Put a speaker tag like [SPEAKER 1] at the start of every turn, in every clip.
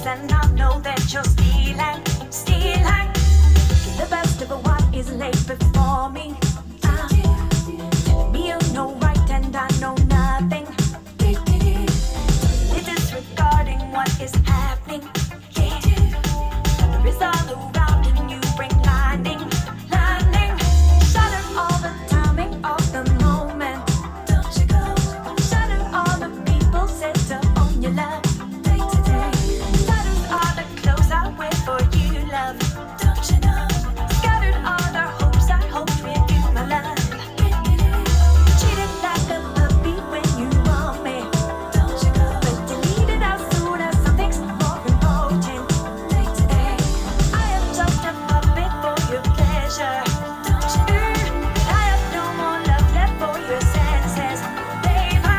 [SPEAKER 1] and I know that you're stealing. The best of what is laid before me. Me, you know right and I know nothing. Disregarding what is happening. Thunder is all around and you bring lightning. Shatter all the timing of the moment. Don't you go. Shatter all the people set to own your love. Day to day. Shatters all the clothes I wear for you, love. Don't you know? Scattered all our hopes I hoped with you, my love. Cheated like a puppy when you want me. Don't you go. But deleted as soon as something's more important. Day to day. I am just a puppet for your pleasure. Don't you know? I have no more love left for your senses. Baby,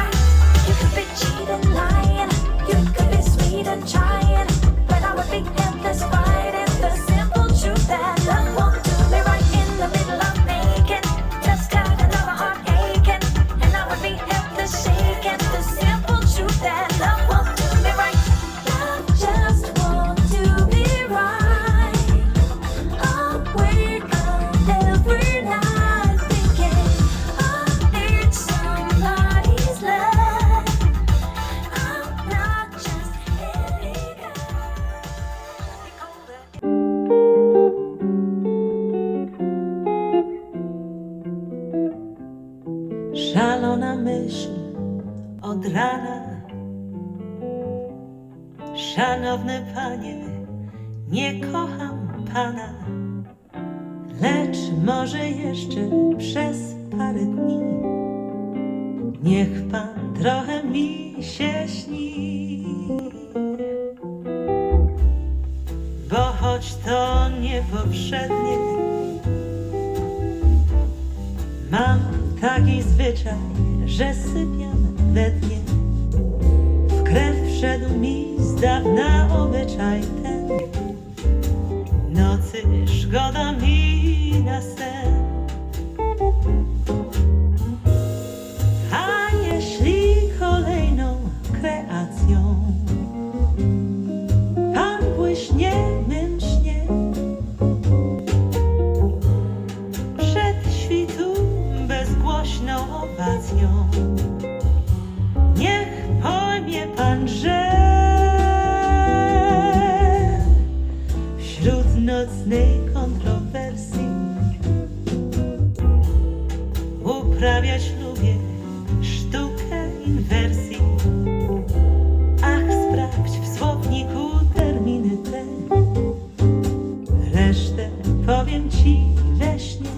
[SPEAKER 1] you could be cheating, lying. You could be sweet and trying. But I would be helpless fighting the simple truth that love won't do me right in the middle of making. Just got another heart aching. And I would be helpless shaking the simple truth that love won't do me right. Love just won't do me right. Awake up every night thinking I need somebody's love. I'm not just any girl.
[SPEAKER 2] Szalona myśl od rana. Szanowny panie, nie kocham pana, lecz może jeszcze przez parę dni niech pan trochę mi się śni. Bo choć to nie powszednie, mam taki zwyczaj, że sypiam we dnie. W krew wszedł mi z dawna obyczaj ten. Nocy szkoda mi na sen. A jeśli kolejną kreacją pan błyśnie mym śnie, przed świtu bezgłośną owacją, niech pojmie pan, że wśród nocnej kontrowersji uprawiać lubię sztukę inwersji. Ach, sprawdź w słowniku terminy te, resztę powiem ci we śnie.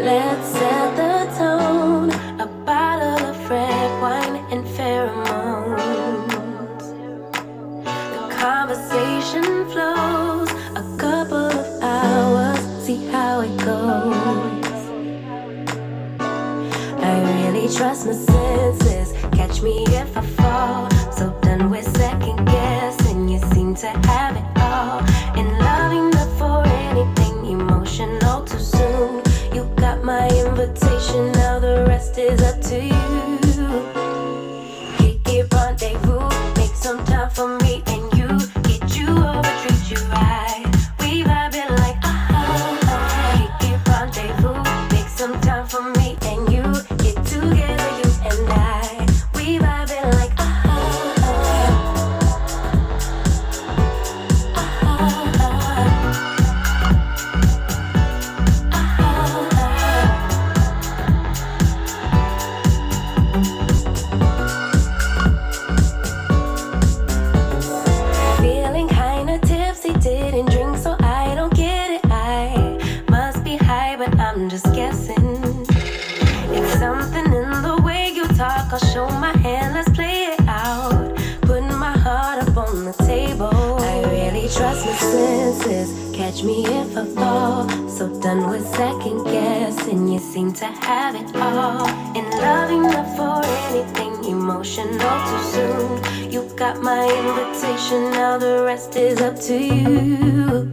[SPEAKER 1] Let's set the tone, a bottle of red wine and pheromones. The conversation flows, a couple of hours, see how it goes. I really trust my senses, catch me if I fall. So done with second guessing, you seem to have it all. And loving up for anything emotional too soon. catch me if I fall. So done with second guessing. You seem to have it all. In love enough for anything, emotional too soon. You got my invitation, now the rest is up to you.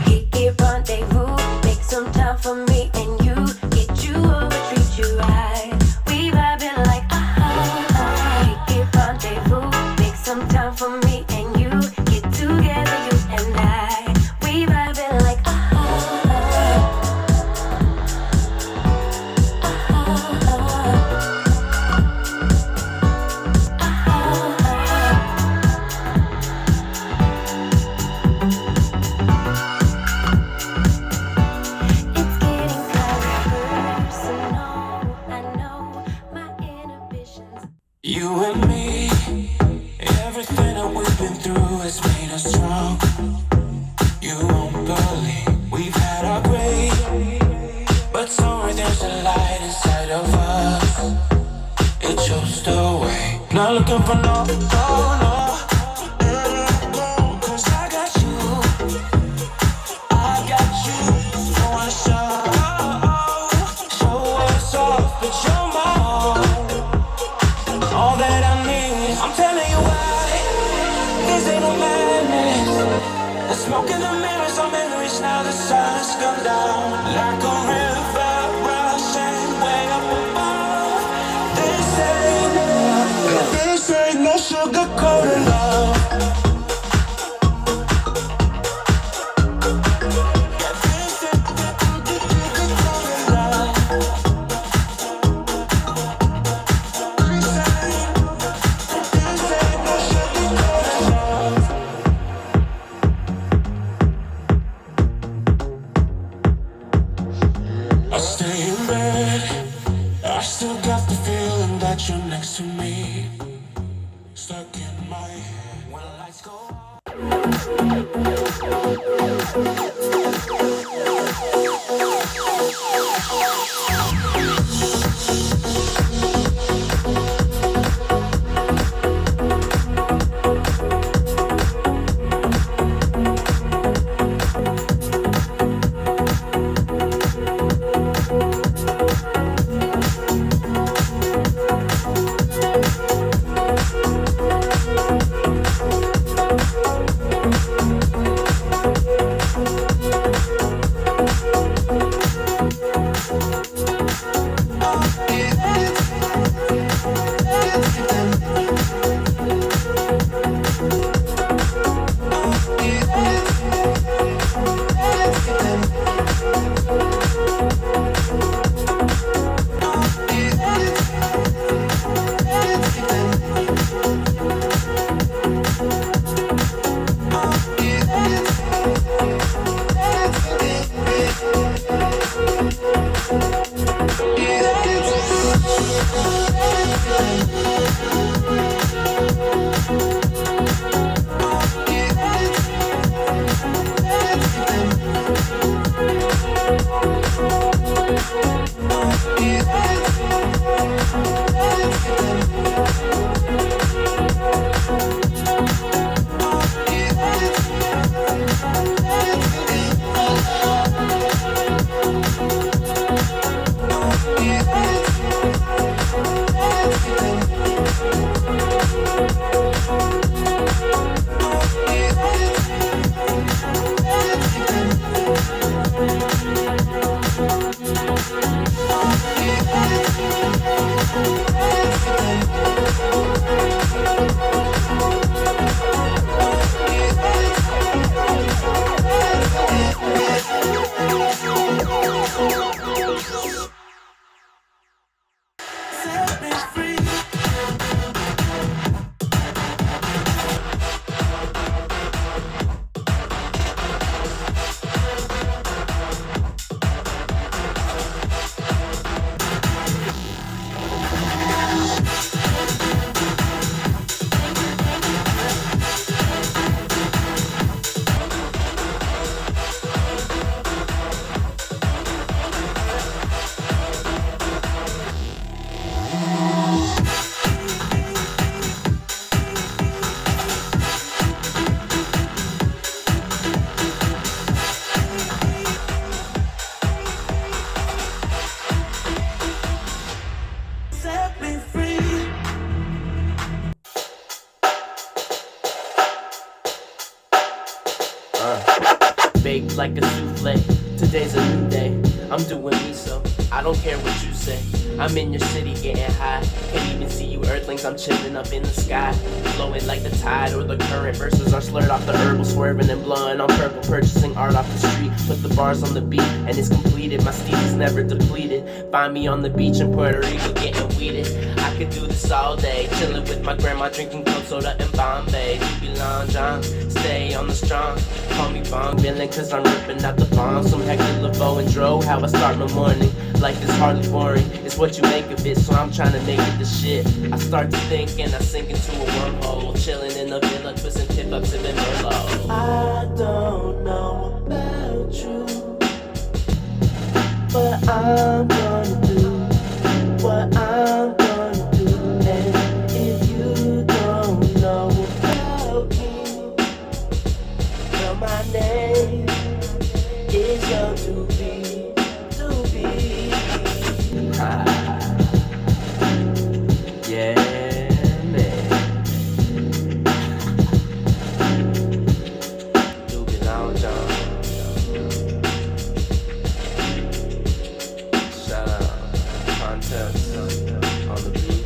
[SPEAKER 1] Kiki rendezvous, make some time for me and you. Get you over, treat you right. We vibing like Kiki rendezvous, make some time for me and you. Get together, you and I. We vibing like It's getting kind of personal. I know my inhibitions.
[SPEAKER 3] You and me, everything that we've been through has made us strong. You won't believe we've had our gray, but somewhere there's a light inside of us. It shows the way. Not looking for no, no. 'Cause I got you, so I show us off, but you're my all that I need. I'm telling you why, this ain't no madness. The smoke in the mirrors are memories, now the sun's come down like a river rushing way up above. This ain't no sugar-coated love. Yeah, this ain't sugar-coated love. This ain't no sugar-coated love. I stay in bed, I still got the feeling that you're next to me. Stuck in my head when lights go off.
[SPEAKER 4] day's a new day. I'm doing me, so I don't care what you say. I'm in your city getting high. Can't even see you earthlings, I'm chilling up in the sky. Flowing like the tide or the current. Verses are slurred off the herbal, swerving and blowing on purple. Purchasing art off the street. Put the bars on the beat and it's completed. My steez is never depleted. Find me on the beach in Puerto Rico getting weeded. I could do this all day. Chilling with my grandma, drinking coke soda and Bombay. You lounge on, stay on the strong. Call me Bong Villain cause I'm ripping out the bomb. Some Hector LeVeaux and Dro, how I start my morning. Life is hardly boring, it's what you make of it, so I'm trying to make it the shit. I start to think and I sink into a wormhole. Chilling in the villa, twisting tip-ups and Merlot. I don't know about you, but I'm gonna do what I'm gonna do. And if you don't know about me, well, my name is Young to be. Yeah, man. Doobie Lounge on. Shout out Contest on the beat.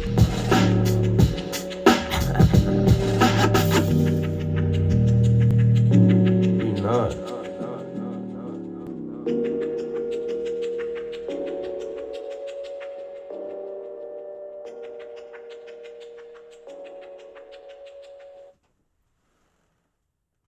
[SPEAKER 4] You know it.